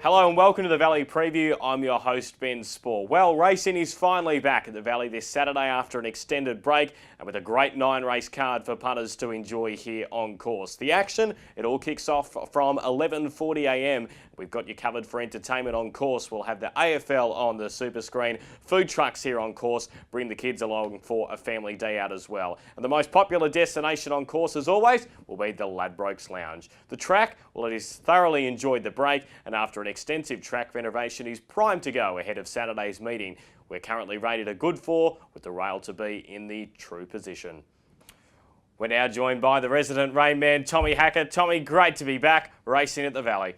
Hello and welcome to the Valley Preview. I'm your host, Ben Spohr. Well, racing is finally back at the Valley this Saturday after an extended break and with a great 9-race card for punters to enjoy here on course. The action, it all kicks off from 11:40am. We've got you covered for entertainment on course. We'll have the AFL on the super screen, food trucks here on course, bring the kids along for a family day out as well. And the most popular destination on course, as always, will be the Ladbrokes Lounge. The track, well, it has thoroughly enjoyed the break and after an extensive track renovation is primed to go ahead of Saturday's meeting. We're currently rated a good 4 with the rail to be in the true position. We're now joined by the resident rain man, Tommy Hackett. Tommy, great to be back racing at the Valley.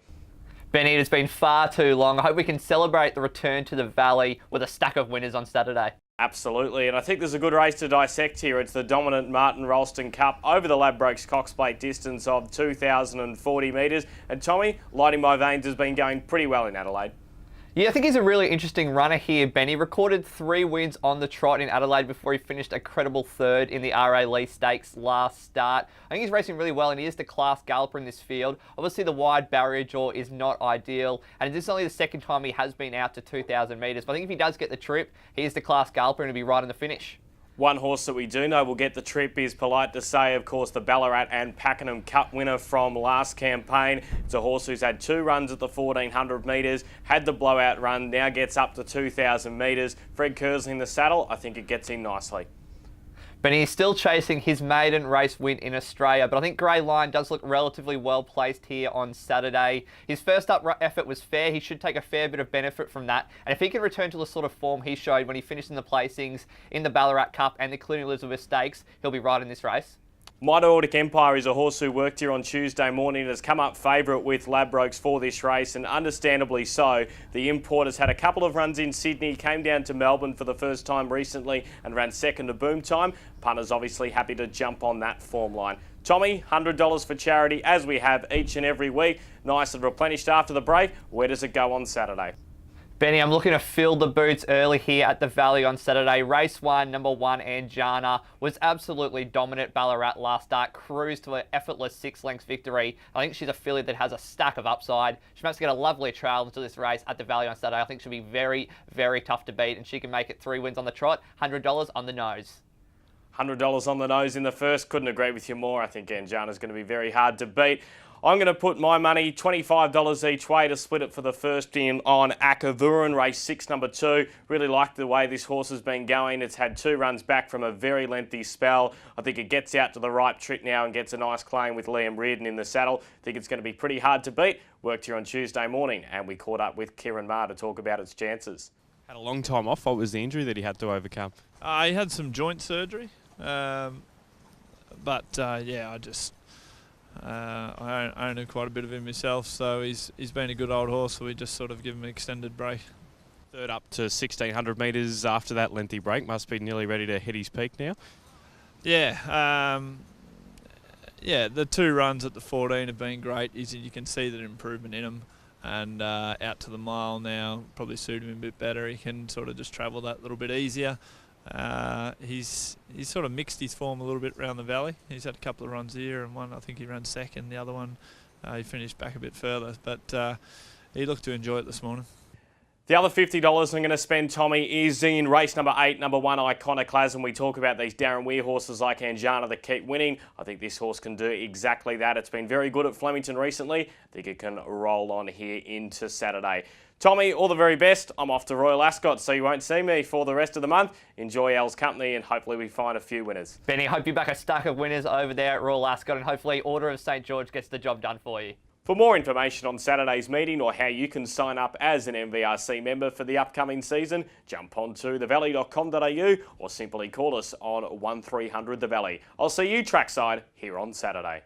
Benny, it's been far too long. I hope we can celebrate the return to the Valley with a stack of winners on Saturday. Absolutely, and I think there's a good race to dissect here. It's the dominant Martin Ralston Cup over the Ladbrokes Cox Plate distance of 2,040 metres. And Tommy, lighting my veins, has been going pretty well in Adelaide. Yeah, I think he's a really interesting runner here, Benny. Recorded 3 wins on the trot in Adelaide before he finished a credible 3rd in the RA Lee Stakes last start. I think he's racing really well and he is the class galloper in this field. Obviously the wide barrier jaw is not ideal and this is only the 2nd time he has been out to 2,000 metres. But I think if he does get the trip, he is the class galloper and he'll be right in the finish. One horse that we do know will get the trip is Polite to Say, of course, the Ballarat and Pakenham Cup winner from last campaign. It's a horse who's had 2 runs at the 1,400 metres, had the blowout run, now gets up to 2,000 metres. Fred Kersley in the saddle, I think it gets in nicely. But he's still chasing his maiden race win in Australia. But I think Grey Lion does look relatively well placed here on Saturday. His first up effort was fair. He should take a fair bit of benefit from that. And if he can return to the sort of form he showed when he finished in the placings in the Ballarat Cup and the Queen Elizabeth Stakes, he'll be right in this race. Mitre Ordic Empire is a horse who worked here on Tuesday morning and has come up favourite with Ladbrokes for this race, and understandably so. The import has had a couple of runs in Sydney, came down to Melbourne for the first time recently and ran 2nd to Boom Time. Punters obviously happy to jump on that form line. Tommy, $100 for charity as we have each and every week. Nice and replenished after the break. Where does it go on Saturday? Benny, I'm looking to fill the boots early here at the Valley on Saturday. Race 1, number 1, Anjana, was absolutely dominant Ballarat last start, cruised to an effortless 6-length victory. I think she's a filly that has a stack of upside. She must get a lovely trail into this race at the Valley on Saturday. I think she'll be very, very tough to beat, and she can make it 3 wins on the trot, $100 on the nose. $100 on the nose in the first. Couldn't agree with you more. I think Anjana's going to be very hard to beat. I'm going to put my money, $25 each way, to split it for the first in on Akavuran, race 6, number 2. Really like the way this horse has been going. It's had 2 runs back from a very lengthy spell. I think it gets out to the right trip now and gets a nice claim with Liam Reardon in the saddle. I think it's going to be pretty hard to beat. Worked here on Tuesday morning and we caught up with Kieran Maher to talk about its chances. Had a long time off. What was the injury that he had to overcome? He had some joint surgery, yeah, I own quite a bit of him myself, so he's been a good old horse, so we just sort of give him an extended break. 3rd up to 1,600 metres after that lengthy break. Must be nearly ready to hit his peak now. Yeah, yeah. The 2 runs at the 14 have been great. You can see that improvement in him, and out to the mile now probably suit him a bit better. He can sort of just travel that little bit easier. He's sort of mixed his form a little bit around the Valley. He's had a couple of runs here, and one I think he ran 2nd. The other one he finished back a bit further, but he looked to enjoy it this morning. The other $50 I'm going to spend, Tommy, is in race number 8, number 1, Iconoclasm. We talk about these Darren Weir horses like Anjana that keep winning. I think this horse can do exactly that. It's been very good at Flemington recently. I think it can roll on here into Saturday. Tommy, all the very best. I'm off to Royal Ascot, so you won't see me for the rest of the month. Enjoy Al's company and hopefully we find a few winners. Benny, hope you back a stack of winners over there at Royal Ascot and hopefully Order of St George gets the job done for you. For more information on Saturday's meeting or how you can sign up as an MVRC member for the upcoming season, jump onto thevalley.com.au or simply call us on 1300 The Valley. I'll see you trackside here on Saturday.